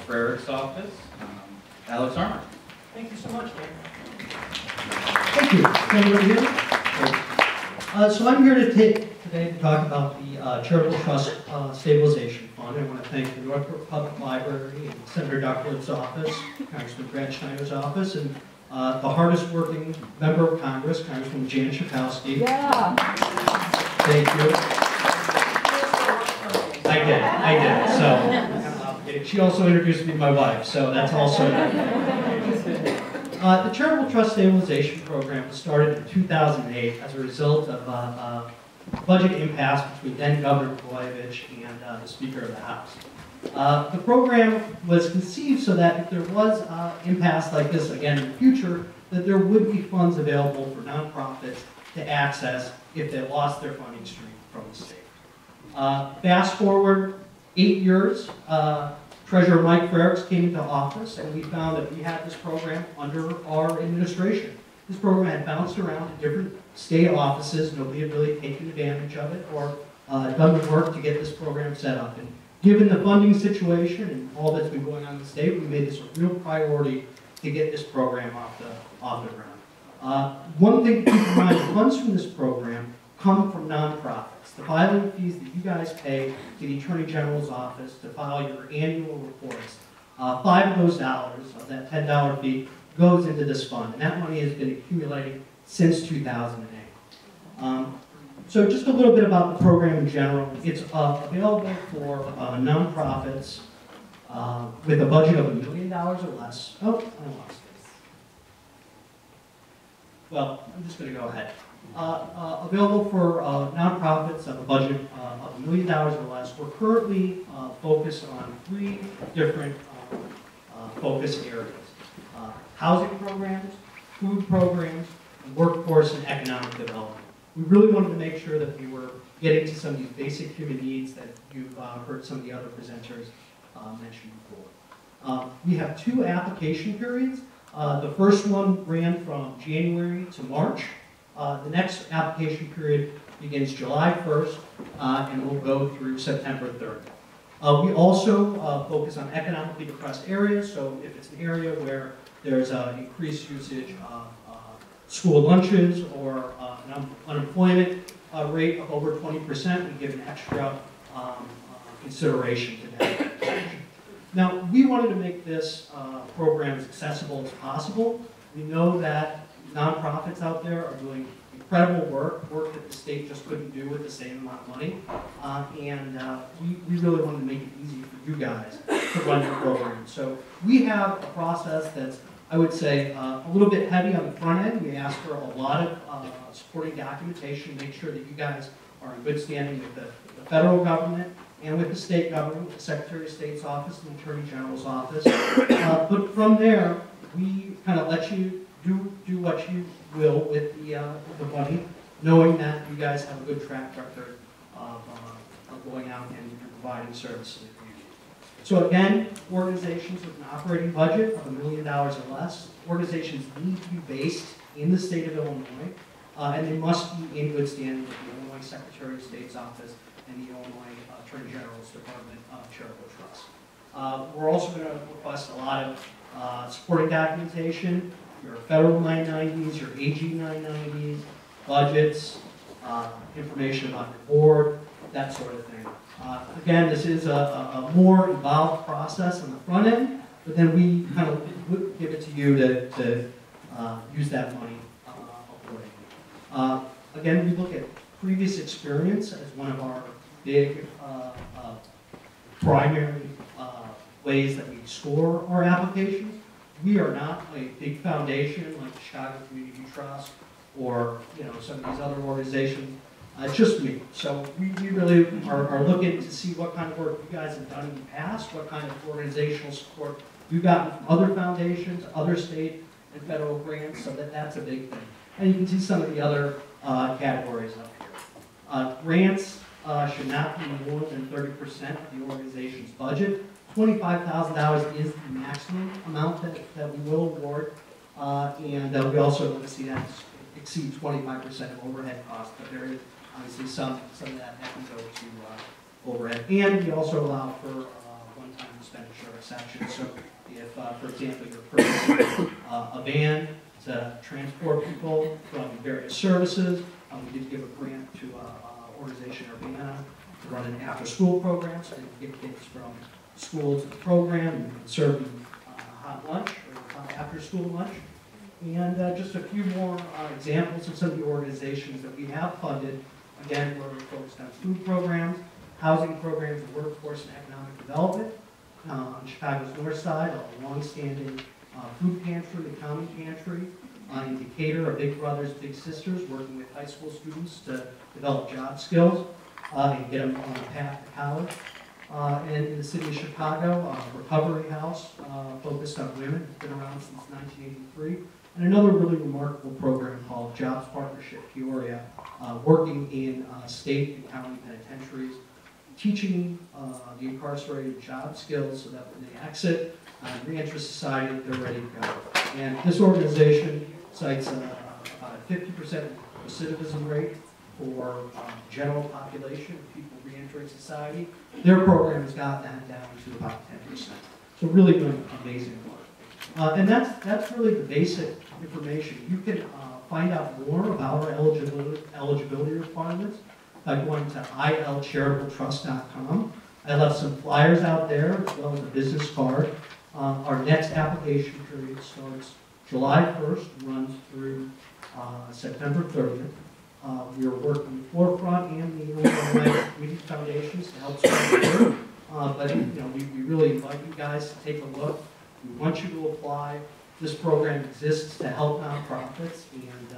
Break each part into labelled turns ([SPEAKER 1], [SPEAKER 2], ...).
[SPEAKER 1] Frericks office, Alex Armour.
[SPEAKER 2] Thank you so much, Dan. Thank you. Everybody here? So I'm here today to talk about the Charitable Trust Stabilization Fund. I want to thank the Duckworth Public Library and Senator Duckworth's office, Congressman Schneider's office, and the hardest working member of Congress, Congresswoman Schakowsky.
[SPEAKER 3] Yeah.
[SPEAKER 2] Thank you. I did. So I'm kind of obligated. She also introduced me to my wife, so that's also. The Charitable Trust Stabilization Program was started in 2008 as a result of a budget impasse between then Governor Blagojevich and the Speaker of the House. The program was conceived so that if there was impasse like this again in the future, that there would be funds available for nonprofits to access if they lost their funding stream from the state. Fast forward 8 years, Treasurer Mike Frericks came into office, and we found that we had this program under our administration. This program had bounced around to different state offices. Nobody had really taken advantage of it or done the work to get this program set up. And given the funding situation and all that's been going on in the state, we made this a real priority to get this program off the ground. One thing to keep in mind, funds from this program come from nonprofits. The filing fees that you guys pay to the Attorney General's office to file your annual reports, $5 of those dollars, of that $10 fee, goes into this fund. And that money has been accumulating since 2008. So just a little bit about the program in general. It's available for nonprofits with a budget of $1 million or less. Oh, I lost it. Well, I'm just going to go ahead. Available for nonprofits of a budget of $1 million or less. We're currently focused on 3 different focus areas. Housing programs, food programs, and workforce and economic development. We really wanted to make sure that we were getting to some of these basic human needs that you've heard some of the other presenters mention before. We have 2 application periods. The first one ran from January to March. The next application period begins July 1st and will go through September 3rd. We also focus on economically depressed areas, so if it's an area where there's increased usage of school lunches or an unemployment rate of over 20%, we give an extra consideration to that. Now, we wanted to make this program as accessible as possible. We know that nonprofits out there are doing incredible work that the state just couldn't do with the same amount of money. We really wanted to make it easy for you guys to run your program. So we have a process that's, I would say, a little bit heavy on the front end. We ask for a lot of supporting documentation to make sure that you guys are in good standing with the federal government and with the state government, with the Secretary of State's office and the Attorney General's office. But from there, we kind of let you do what you will with the money, knowing that you guys have a good track record of going out and providing services to the community. So again, organizations with an operating budget of $1 million or less, organizations need to be based in the state of Illinois, and they must be in good standing with the Illinois Secretary of State's office and the Illinois Attorney General's Department of Charitable Trust. We're also going to request a lot of supporting documentation, your federal 990s, your AG 990s, budgets, information about your board, that sort of thing. Again, this is a more involved process on the front end, but then we kind of give it to you to use that money accordingly. Again, we look at previous experience as one of our big primary ways that we score our applications. We are not a big foundation like the Chicago Community Trust or some of these other organizations. It's just me. So we really are looking to see what kind of work you guys have done in the past, what kind of organizational support you've gotten from other foundations, other state and federal grants, so that's a big thing. And you can see some of the other categories up here. Grants should not be more than 30% of the organization's budget. $25,000 is the maximum amount that we will award, and we also want to see that exceed 25% of overhead costs, but there is obviously some of that can go to overhead. And we also allow for one-time expenditure section. So if, for example, you're purchasing a van to transport people from various services, we did give a grant to an organization, Urbana, to run an after-school program, so they can get kids from school to the program and serve them hot lunch or after-school lunch. And just a few more examples of some of the organizations that we have funded. Again, we're focused on food programs, housing programs, and workforce and economic development. On Chicago's north side, a long-standing food pantry, the Common Pantry. In Decatur, a Big Brothers Big Sisters, working with high school students to develop job skills and get them on a path to college. And in the city of Chicago, a recovery house focused on women. It's been around since 1983. And another really remarkable program called Jobs Partnership Peoria, working in state and county penitentiaries, teaching the incarcerated job skills so that when they exit and re-enter society, they're ready to go. And this organization cites about a 50% recidivism rate for the general population of people re-entering society. Their program has got that down to about 10%. So really doing amazing work. And that's really the basic information. You can find out more about our eligibility requirements by going to ilcharitabletrust.com. I left some flyers out there as well as a business card. Our next application period starts July 1st, runs through September 30th. We are working with Forefront and the Illinois Community Foundations to help support the work. But we really invite you guys to take a look. We want you to apply. This program exists to help nonprofits, and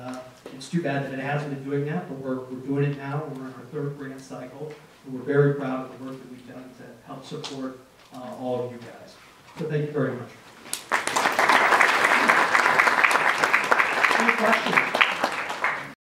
[SPEAKER 2] it's too bad that it hasn't been doing that, but we're doing it now. We're in our third grant cycle, and we're very proud of the work that we've done to help support all of you guys. So thank you very much. Any questions?